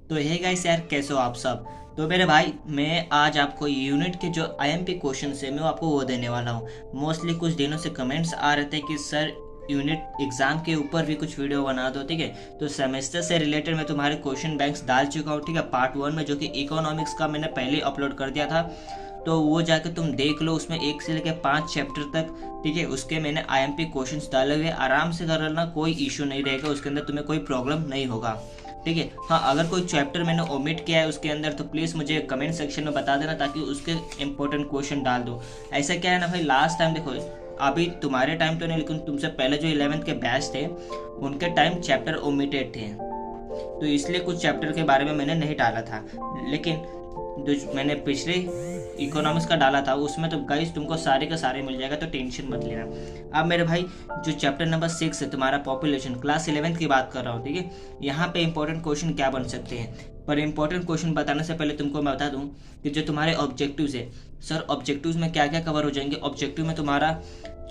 तो hey guys यार, कैसे हो आप सब। तो मेरे भाई, मैं आज आपको यूनिट के जो आईएमपी क्वेश्चन है मैं आपको वो देने वाला हूँ। मोस्टली कुछ दिनों से कमेंट्स आ रहे थे कि सर यूनिट एग्ज़ाम के ऊपर भी कुछ वीडियो बना दो, ठीक है। तो सेमेस्टर से रिलेटेड मैं तुम्हारे क्वेश्चन बैंक्स डाल चुका हूँ, ठीक है। पार्ट 1 में जो कि इकोनॉमिक्स का मैंने पहले अपलोड कर दिया था, तो वो जाके तुम देख लो। उसमें 1 से लेकर 5 चैप्टर तक, ठीक है, उसके मैंने आईएमपी क्वेश्चंस डाले हुए। आराम से कर लेना, कोई इशू नहीं रहेगा, उसके अंदर तुम्हें कोई प्रॉब्लम नहीं होगा, ठीक है। हाँ, अगर कोई चैप्टर मैंने ओमिट किया है उसके अंदर तो प्लीज़ मुझे कमेंट सेक्शन में बता देना, ताकि उसके इंपॉर्टेंट क्वेश्चन डाल दो। ऐसा क्या है ना भाई, लास्ट टाइम देखो, अभी तुम्हारे टाइम तो नहीं, लेकिन तुमसे पहले जो 11th के बैच थे उनके टाइम चैप्टर ओमिटेड थे, तो इसलिए कुछ चैप्टर के बारे में मैंने नहीं डाला था। लेकिन जो मैंने पिछले इकोनॉमिक्स का डाला था उसमें तो गाइस तुमको सारे का सारे मिल जाएगा, तो टेंशन मत लेना। अब मेरे भाई, जो चैप्टर नंबर 6 है तुम्हारा पॉपुलेशन, क्लास 11th की बात कर रहा हूँ, ठीक है। यहाँ पे इंपॉर्टेंट क्वेश्चन क्या बन सकते हैं, पर इंपॉर्टेंट क्वेश्चन बताने से पहले तुमको मैं बता दूं कि जो तुम्हारे ऑब्जेक्टिव्स है, सर ऑब्जेक्टिव्स में क्या क्या कवर हो जाएंगे। ऑब्जेक्टिव में तुम्हारा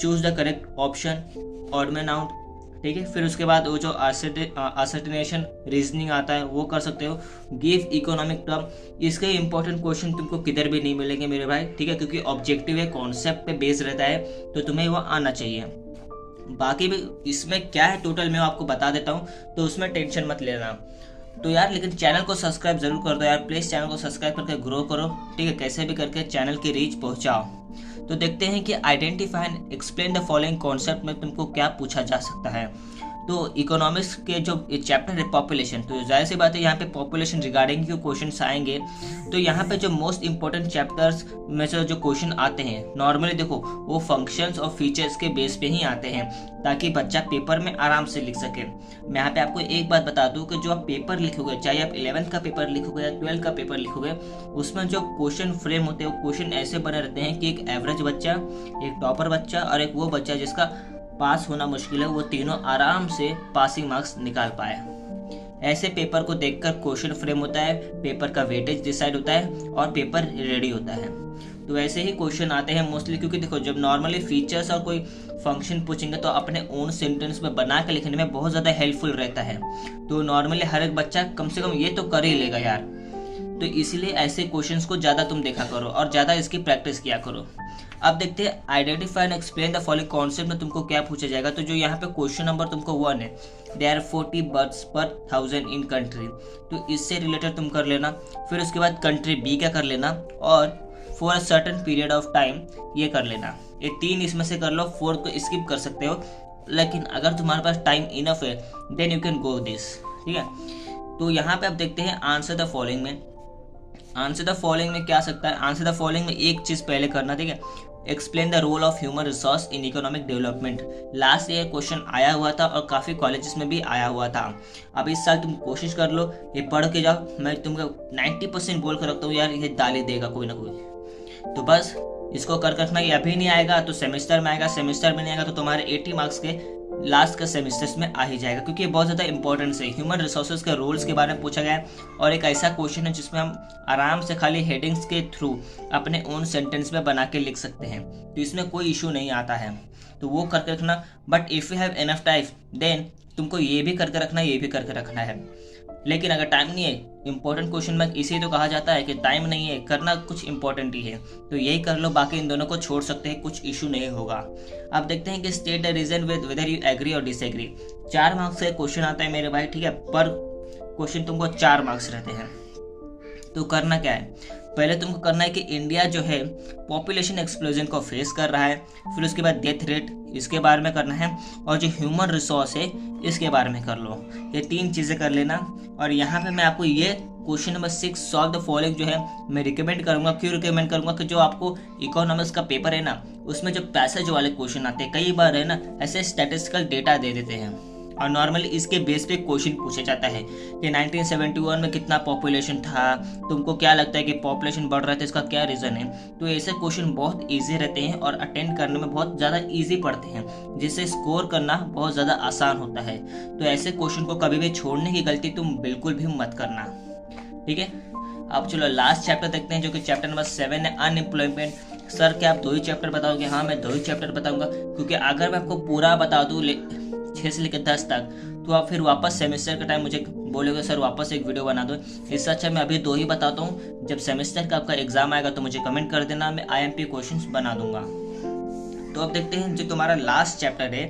choose the correct option, odd man out, ठीक है। फिर उसके बाद वो जो असर्टिनेशन रीजनिंग आता है वो कर सकते हो। गिव इकोनॉमिक टर्म, इसके इंपॉर्टेंट क्वेश्चन तुमको किधर भी नहीं मिलेंगे मेरे भाई, ठीक है, क्योंकि ऑब्जेक्टिव है, कॉन्सेप्ट पे बेस रहता है, तो तुम्हें वो आना चाहिए। बाकी भी इसमें क्या है टोटल मैं आपको बता देता हूँ, तो उसमें टेंशन मत लेना। तो यार लेकिन चैनल को सब्सक्राइब जरूर कर दो यार, प्लीज़ चैनल को सब्सक्राइब करके ग्रो करो, ठीक है। कैसे भी करके चैनल की रीच पहुंचाओ। तो देखते हैं कि identify and explain the following concept में तुमको क्या पूछा जा सकता है। तो इकोनॉमिक्स के जो चैप्टर है पॉपुलेशन, तो जाहिर सी बात है यहाँ पे पॉपुलेशन रिगार्डिंग जो क्वेश्चंस आएंगे। तो यहाँ पे जो मोस्ट इंपॉर्टेंट चैप्टर्स में से जो क्वेश्चन आते हैं नॉर्मली देखो, वो फंक्शंस और फीचर्स के बेस पे ही आते हैं, ताकि बच्चा पेपर में आराम से लिख सके। मैं यहाँ पे आपको एक बात बता दूं कि जो आप पेपर लिखोगे, चाहे आप 11th का पेपर लिखोगे या 12th का पेपर लिखोगे, उसमें जो क्वेश्चन फ्रेम होते हैं वो क्वेश्चन ऐसे बने रहते हैं कि एक एवरेज बच्चा, एक टॉपर बच्चा और एक वो बच्चा जिसका पास होना मुश्किल है, वो तीनों आराम से पासिंग मार्क्स निकाल पाए। ऐसे पेपर को देखकर क्वेश्चन फ्रेम होता है, पेपर का वेटेज डिसाइड होता है और पेपर रेडी होता है। तो ऐसे ही क्वेश्चन आते हैं मोस्टली, क्योंकि देखो जब नॉर्मली फीचर्स और कोई फंक्शन पूछेंगे तो अपने ओन सेंटेंस में बना के लिखने में बहुत ज़्यादा हेल्पफुल रहता है। तो नॉर्मली हर एक बच्चा कम से कम ये तो कर ही लेगा यार। तो इसीलिए ऐसे क्वेश्चंस को ज़्यादा तुम देखा करो और ज़्यादा इसकी प्रैक्टिस किया करो। अब देखते हैं identify and explain the following concept में तुमको क्या पूछा जाएगा। तो जो यहाँ पे क्वेश्चन नंबर तुमको 1 है, दे आर 40 बर्ड्स पर 1000 इन कंट्री, तो इससे रिलेटेड तुम कर लेना। फिर उसके बाद कंट्री बी का कर लेना, और for a certain period of time ये कर लेना। ये 3 इसमें से कर लो, 4 को स्किप कर सकते हो, लेकिन अगर तुम्हारे पास टाइम इनफ है then you can go this, ठीक है। तो यहाँ पे अब देखते हैं आंसर द फॉलोइंग में। आंसर द फॉलोइंग में क्या सकता है, आंसर द फॉलोइंग में एक चीज पहले करना, ठीक है। Explain the role of human resource in economic development. Last year question आया हुआ था और काफ़ी कॉलेजेस में भी आया हुआ था। अब इस साल तुम कोशिश कर लो, ये पढ़ के जाओ। मैं तुमको 90% बोल कर रखता हूँ यार, ये डाल ही देगा कोई ना कोई। तो बस इसको कर रखना। ये अभी नहीं आएगा तो सेमेस्टर में आएगा, सेमेस्टर में नहीं आएगा तो तुम्हारे 80 मार्क्स के लास्ट का सेमेस्टर्स में आ ही जाएगा, क्योंकि ये बहुत ज़्यादा इंपॉर्टेंट है। ह्यूमन रिसोर्सेज के रोल्स के बारे में पूछा गया है, और एक ऐसा क्वेश्चन है जिसमें हम आराम से खाली हेडिंग्स के थ्रू अपने ओन सेंटेंस में बना के लिख सकते हैं, तो इसमें कोई इशू नहीं आता है। तो वो करके रखना। But if you have enough time then तुमको ये भी करके रखना, ये भी करके रखना है। लेकिन अगर टाइम नहीं है, इंपॉर्टेंट क्वेश्चन में इसी तो कहा जाता है कि टाइम नहीं है, करना कुछ इंपॉर्टेंट ही है, तो यही कर लो। बाकी इन दोनों को छोड़ सकते हैं, कुछ इशू नहीं होगा। अब देखते हैं कि state the reason with whether you agree और डिसएग्री। 4 मार्क्स का क्वेश्चन आता है मेरे भाई, ठीक है। पर क्वेश्चन तुमको 4 मार्क्स रहते हैं। तो करना क्या है, पहले तुमको करना है कि इंडिया जो है पॉपुलेशन एक्सप्लोजन को फेस कर रहा है, फिर उसके बाद डेथ रेट इसके बारे में करना है, और जो ह्यूमन रिसोर्स है इसके बारे में कर लो। ये 3 चीज़ें कर लेना। और यहाँ पे मैं आपको ये question number 6 solve the following जो है मैं रिकमेंड करूँगा। क्यों रिकमेंड करूँगा कि जो आपको इकोनॉमिक्स का पेपर है ना, उसमें जो पैसेज वाले क्वेश्चन आते हैं कई बार है ना, ऐसे स्टैटिस्टिकल डेटा दे देते हैं, और नॉर्मली इसके बेस पे क्वेश्चन पूछा जाता है कि 1971 में कितना पॉपुलेशन था, तुमको क्या लगता है कि पॉपुलेशन बढ़ रहा था, इसका क्या रीज़न है। तो ऐसे क्वेश्चन बहुत इजी रहते हैं और अटेंड करने में बहुत ज़्यादा इजी पड़ते हैं, जिससे स्कोर करना बहुत ज़्यादा आसान होता है। तो ऐसे क्वेश्चन को कभी भी छोड़ने की गलती तुम बिल्कुल भी मत करना, ठीक है। अब चलो लास्ट चैप्टर देखते हैं, जो कि चैप्टर नंबर 7 है, अनएम्प्लॉयमेंट। सर क्या आप 2 ही चैप्टर बताओगे? हाँ, मैं 2 ही चैप्टर बताऊंगा, क्योंकि अगर मैं आपको पूरा बता दूँ 6 से लेकर 10 तक, तो आप फिर वापस सेमेस्टर का टाइम मुझे बोलोगे सर वापस एक वीडियो बना दो। इससे अच्छा मैं अभी 2 ही बताता हूँ, जब सेमेस्टर का आपका एग्जाम आएगा तो मुझे कमेंट कर देना, मैं IMP क्वेश्चंस बना दूंगा। तो अब देखते हैं जो तुम्हारा लास्ट चैप्टर है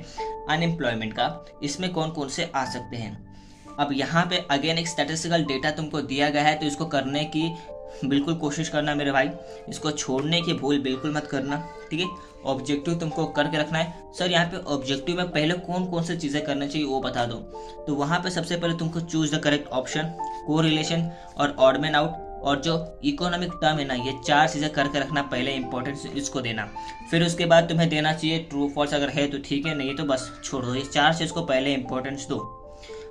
अनएम्प्लॉयमेंट का, इसमें कौन कौन से आ सकते हैं। अब यहाँ पे अगेन एक स्टैटिस्टिकल डेटा तुमको दिया गया है, तो इसको करने की बिल्कुल कोशिश करना मेरे भाई, इसको छोड़ने की भूल बिल्कुल मत करना, ठीक है। ऑब्जेक्टिव तुमको करके रखना है। सर यहाँ पे ऑब्जेक्टिव में पहले कौन कौन सी चीज़ें करनी चाहिए वो बता दो। तो वहाँ पे सबसे पहले तुमको choose the correct option, correlation और ऑड मैन आउट, और जो इकोनॉमिक टर्म है ना, ये 4 चीज़ें करके रखना, पहले इंपॉर्टेंस इसको देना। फिर उसके बाद तुम्हें देना चाहिए ट्रू फॉल्स, अगर है तो ठीक है, नहीं तो बस छोड़ दो। ये 4 चीज़ को पहले इंपॉर्टेंस दो।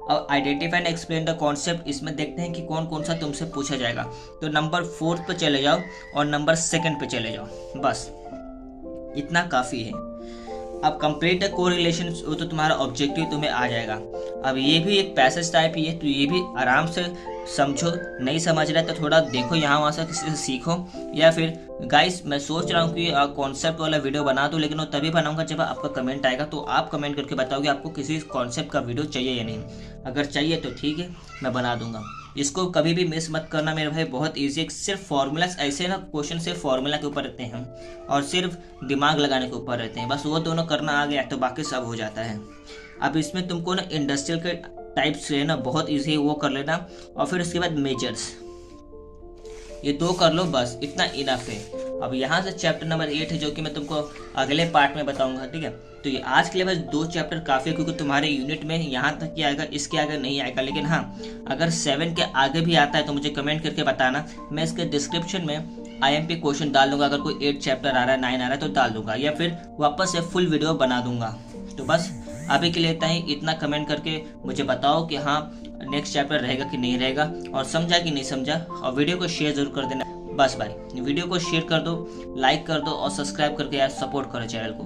अब identify and explain the concept, इसमें देखते हैं कि कौन कौन सा तुमसे पूछा जाएगा। तो नंबर 4 पे चले जाओ और नंबर 2 पे चले जाओ, बस इतना काफ़ी है। अब कंप्लीट कोरिलेशन, वो तो तुम्हारा ऑब्जेक्टिव तुम्हें आ जाएगा। अब ये भी एक पैसेज टाइप ही है, तो ये भी आराम से समझो, नहीं समझ रहा है तो थोड़ा देखो यहाँ वहाँ से किसी से सीखो, या फिर गाइस मैं सोच रहा हूँ कि कॉन्सेप्ट वाला वीडियो बना दूँ, लेकिन वो तभी बनाऊंगा जब आपका कमेंट आएगा। तो आप कमेंट करके बताओगे आपको किसी कॉन्सेप्ट का वीडियो चाहिए या नहीं। अगर चाहिए तो ठीक है, मैं बना दूंगा। इसको कभी भी मिस मत करना मेरे भाई, बहुत ईजी है। सिर्फ फॉर्मूलाज, ऐसे ना क्वेश्चन सिर्फ फॉर्मूला के ऊपर रहते हैं और सिर्फ दिमाग लगाने के ऊपर रहते हैं, बस वो दोनों करना आ गया तो बाकी सब हो जाता है। अब इसमें तुमको ना इंडस्ट्रियल के टाइप्स है ना, बहुत ईजी है, वो कर लेना। और फिर उसके बाद मेजर्स, ये 2 कर लो, बस इतना इनफ है। अब यहाँ से चैप्टर नंबर 8 है, जो कि मैं तुमको अगले पार्ट में बताऊंगा, ठीक है। तो ये आज के लिए बस 2 चैप्टर काफ़ी है, क्योंकि तुम्हारे यूनिट में यहाँ तक ही आएगा, इसके आगे नहीं आएगा। लेकिन हाँ, अगर 7 के आगे भी आता है तो मुझे कमेंट करके बताना, मैं इसके डिस्क्रिप्शन में IMP क्वेश्चन डाल दूंगा। अगर कोई 8 चैप्टर आ रहा है, 9 आ रहा है तो डाल दूंगा, या फिर वापस से फुल वीडियो बना दूंगा। तो बस अभी के लिए इतना ही। इतना कमेंट करके मुझे बताओ कि हाँ नेक्स्ट चैप्टर रहेगा कि नहीं रहेगा, और समझा कि नहीं समझा, और वीडियो को शेयर जरूर कर देना। बस भाई वीडियो को शेयर कर दो, लाइक कर दो और सब्सक्राइब करके यार सपोर्ट करो चैनल को।